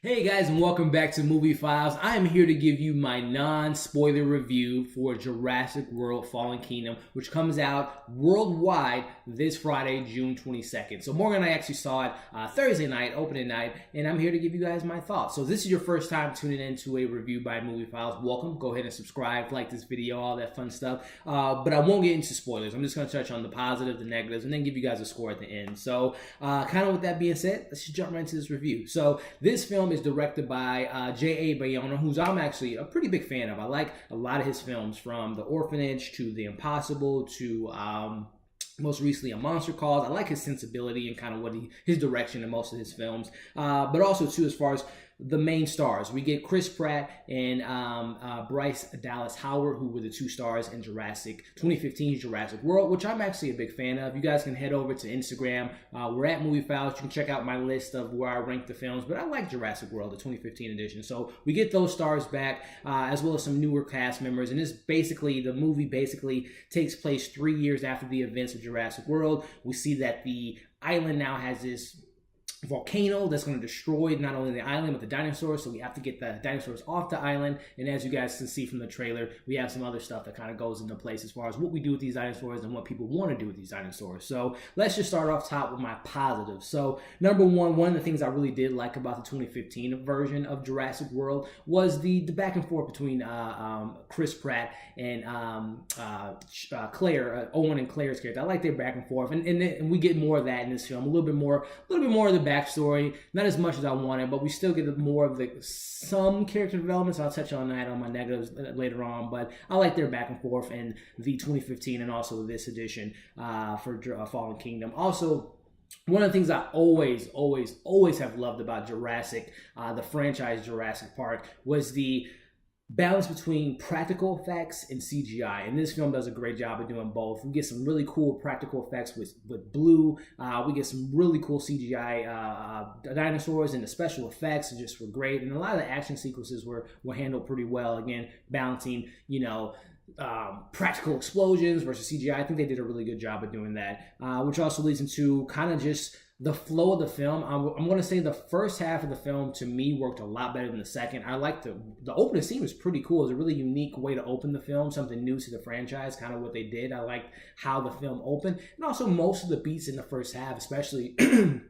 Hey guys, and welcome back to Movie Files. I am here to give you my non-spoiler review for Jurassic World Fallen Kingdom, which comes out worldwide this Friday, June 22nd. So Morgan and I actually saw it Thursday night, opening night, and I'm here to give you guys my thoughts. So if this is your first time tuning into a review by Movie Files, welcome. Go ahead and subscribe, like this video, all that fun stuff. But I won't get into spoilers. I'm just going to touch on the positives, the negatives, and then give you guys a score at the end. So kind of with that being said, let's just jump right into this review. So this film is directed by J.A. Bayona, who's I'm actually a pretty big fan of. I like a lot of his films, from The Orphanage to The Impossible to most recently A Monster Calls. I like his sensibility and kind of his direction in most of his films, but also too, as far as the main stars, we get Chris Pratt and Bryce Dallas Howard, who were the two stars in 2015's Jurassic World, which I'm actually a big fan of. You guys can head over to Instagram. We're at Movie Files. You can check out my list of where I rank the films, but I like Jurassic World, the 2015 edition. So we get those stars back, as well as some newer cast members. And the movie basically takes place 3 years after the events of Jurassic World. We see that the island now has this volcano that's going to destroy not only the island but the dinosaurs, so we have to get the dinosaurs off the island. And as you guys can see from the trailer, we have some other stuff that kind of goes into place as far as what we do with these dinosaurs and what people want to do with these dinosaurs. So let's just start off top with my positives. So number one of the things I really did like about the 2015 version of Jurassic World was the back and forth between Chris Pratt and Claire, Owen and Claire's character. I like their back and forth, and we get more of that in this film. A little bit more of the backstory, not as much as I wanted, but we still get more of some character development. So I'll touch on that on my negatives later on. But I like their back and forth in the 2015 and also this edition for Fallen Kingdom. Also, one of the things I always have loved about Jurassic, the franchise Jurassic Park, was the balance between practical effects and CGI, and this film does a great job of doing both. We get some really cool practical effects with Blue. We get some really cool CGI dinosaurs, and the special effects just were great. And a lot of the action sequences were handled pretty well. Again, balancing, practical explosions versus CGI. I think they did a really good job of doing that, which also leads into kind of just the flow of the film. I'm going to say the first half of the film, to me, worked a lot better than the second. I liked the opening scene was pretty cool. It was a really unique way to open the film, something new to the franchise, kind of what they did. I liked how the film opened. And also most of the beats in the first half, especially when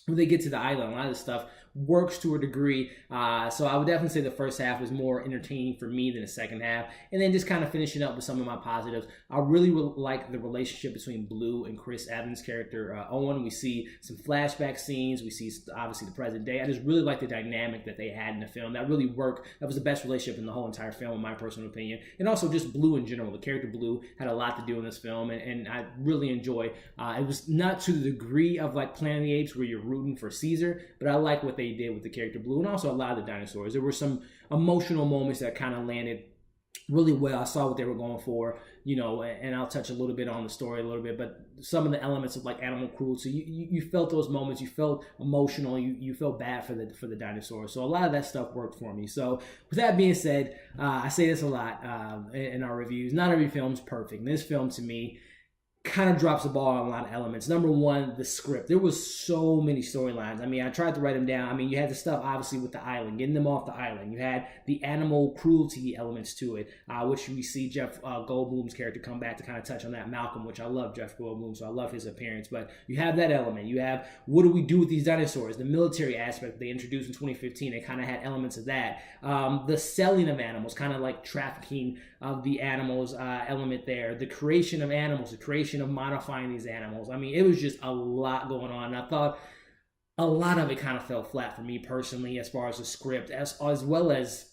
they get to the island, a lot of the stuff works to a degree. So I would definitely say the first half was more entertaining for me than the second half. And then just kind of finishing up with some of my positives, I really like the relationship between Blue and Chris Evans' character, Owen. We see some flashback scenes. We see, obviously, the present day. I just really like the dynamic that they had in the film. That really worked. That was the best relationship in the whole entire film, in my personal opinion. And also just Blue in general. The character Blue had a lot to do in this film, and I really enjoy. It was not to the degree of like Planet of the Apes where you're rooting for Caesar, but I like what they did with the character Blue, and also a lot of the dinosaurs. There were some emotional moments that kind of landed really well. I saw what they were going for, and I'll touch a little bit on the story a little bit, but some of the elements of like animal cruelty, you felt those moments, you felt emotional, you felt bad for the dinosaurs. So a lot of that stuff worked for me. So with that being said, I say this a lot in our reviews, not every film's perfect. This film, to me, kind of drops the ball on a lot of elements. Number one, the script. There was so many storylines. I mean, I tried to write them down. I mean, you had the stuff, obviously, with the island, getting them off the island. You had the animal cruelty elements to it, which we see Jeff Goldblum's character come back to kind of touch on that. Malcolm, which I love Jeff Goldblum, so I love his appearance. But you have that element. You have, what do we do with these dinosaurs? The military aspect they introduced in 2015, they kind of had elements of that. The selling of animals, kind of like trafficking of the animals element there. The creation of animals, the creation of modifying these animals. I mean, it was just a lot going on. I thought a lot of it kind of fell flat for me personally, as far as the script, as well as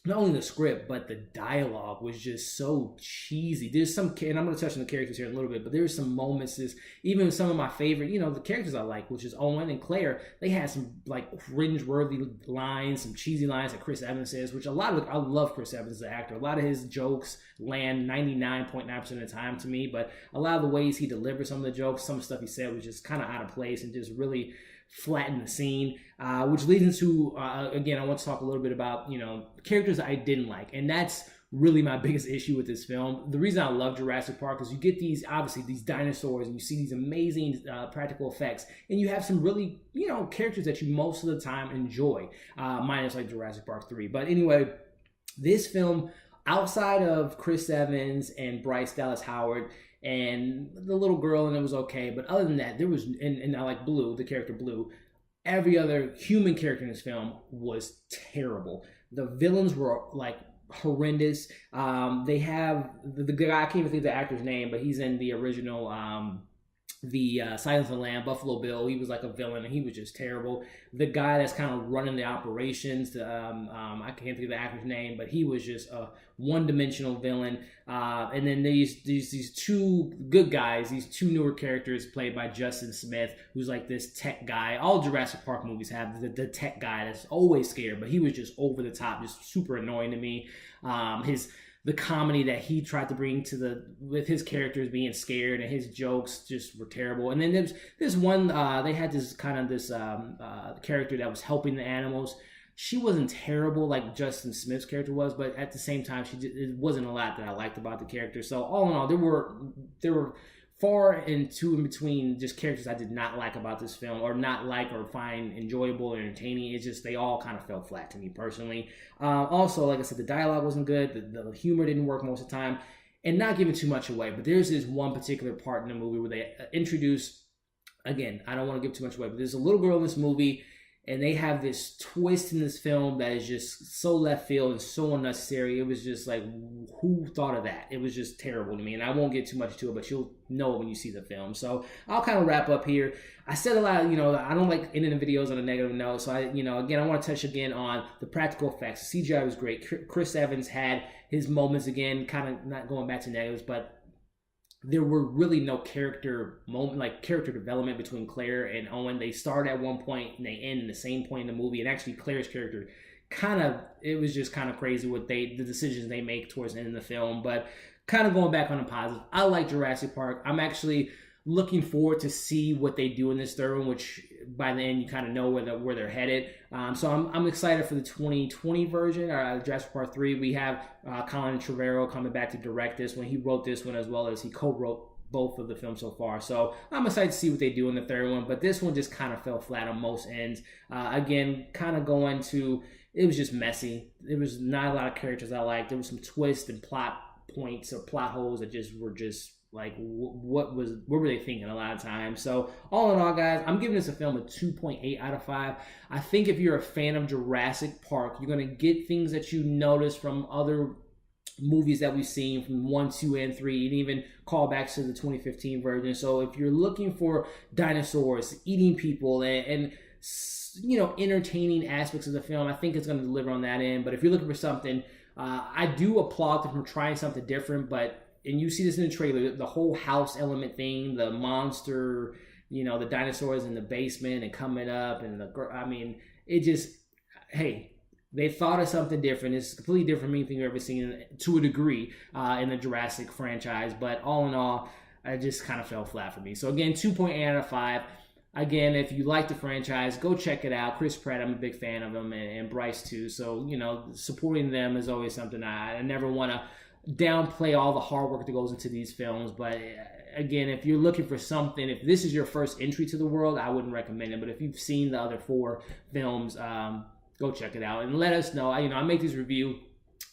not only the script, but the dialogue was just so cheesy. There's some, and I'm going to touch on the characters here in a little bit, but there's some moments, even some of my favorite, the characters I like, which is Owen and Claire, they had some like cringe-worthy lines, some cheesy lines that Chris Evans says, which I love Chris Evans, the actor. A lot of his jokes land 99.9% of the time to me, but a lot of the ways he delivered some of the jokes, some of the stuff he said was just kind of out of place and just really flatten the scene, which leads into, again, I want to talk a little bit about, characters I didn't like. And that's really my biggest issue with this film. The reason I love Jurassic Park is you get these, obviously, these dinosaurs, and you see these amazing practical effects, and you have some really, characters that you most of the time enjoy, minus like Jurassic Park 3. But anyway, this film, outside of Chris Evans and Bryce Dallas Howard and the little girl, and it was okay, but other than that, there was, and I like Blue, the character Blue, every other human character in this film was terrible. The villains were like horrendous. They have the guy, I can't even think of the actor's name, but he's in the original Silence of the Lamb, Buffalo Bill. He was like a villain, and he was just terrible. The guy that's kind of running the operations, I can't think of the actor's name, but he was just a one-dimensional villain. And then these two good guys, these two newer characters played by Justin Smith, who's like this tech guy. All Jurassic Park movies have the tech guy that's always scared, but he was just over the top, just super annoying to me. The comedy that he tried to bring with his characters being scared, and his jokes just were terrible. And then there's this one, they had this character that was helping the animals. She wasn't terrible like Justin Smith's character was, but at the same time, it wasn't a lot that I liked about the character. So all in all, there were far and in between just characters I did not like about this film, or not like or find enjoyable or entertaining. It's just they all kind of fell flat to me personally. Also, like I said, the dialogue wasn't good. The humor didn't work most of the time, and not giving too much away. But there's this one particular part in the movie where they introduce, again, I don't want to give too much away, but there's a little girl in this movie, and they have this twist in this film that is just so left field and so unnecessary. It was just like, who thought of that? It was just terrible to me, and I won't get too much to it, but you'll know it when you see the film. So I'll kind of wrap up here. I said a lot, I don't like ending the videos on a negative note. So again, I want to touch again on the practical effects. The CGI was great. Chris Evans had his moments again, kind of not going back to negatives, but there were really no character development between Claire and Owen. They start at one point and they end in the same point in the movie. And actually Claire's character it was just kind of crazy the decisions they make towards the end of the film. But kind of going back on the positive, I like Jurassic Park. I'm actually looking forward to see what they do in this third one, which by the end you kind of know where they're headed. So I'm excited for the 2020 version, Jurassic Park 3. We have Colin Trevorrow coming back to direct this one. He wrote this one as well as he co-wrote both of the films so far. So I'm excited to see what they do in the third one, but this one just kind of fell flat on most ends. Again, kind of it was just messy. There was not a lot of characters I liked. There was some twists and plot points or plot holes that were just like, what were they thinking a lot of times? So all in all, guys, I'm giving this a film a 2.8 out of 5. I think if you're a fan of Jurassic Park, you're going to get things that you notice from other movies that we've seen from 1, 2, and 3, and even callbacks to the 2015 version. So if you're looking for dinosaurs eating people and entertaining aspects of the film, I think it's going to deliver on that end. But if you're looking for something, I do applaud them for trying something different, and you see this in the trailer, the whole house element thing, the monster, the dinosaurs in the basement and coming up, and they thought of something different. It's completely different from anything you've ever seen to a degree in the Jurassic franchise. But all in all, it just kind of fell flat for me. So again, 2.8 out of 5. Again, if you like the franchise, go check it out. Chris Pratt, I'm a big fan of him, and Bryce too. So, supporting them is always something I never want to downplay all the hard work that goes into these films. But again, if you're looking for something, if this is your first entry to the world, I wouldn't recommend it. But if you've seen the other 4 films, go check it out and let us know. I make this review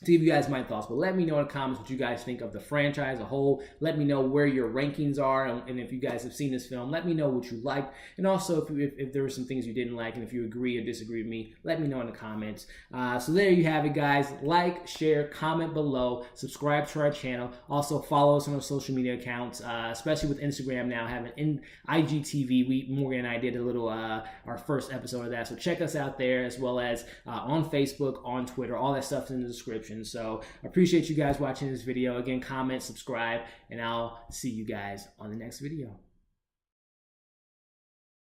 to give you guys my thoughts, but let me know in the comments what you guys think of the franchise as a whole. Let me know where your rankings are, and if you guys have seen this film, let me know what you liked, and also if there were some things you didn't like, and if you agree or disagree with me, let me know in the comments. So there you have it, guys. Like, share, comment below, subscribe to our channel. Also follow us on our social media accounts, especially with Instagram now having IGTV. Morgan and I did a little our first episode of that, so check us out there, as well as on Facebook, on Twitter. All that stuff's in the description. So I appreciate you guys watching this video. Again, comment, subscribe, and I'll see you guys on the next video.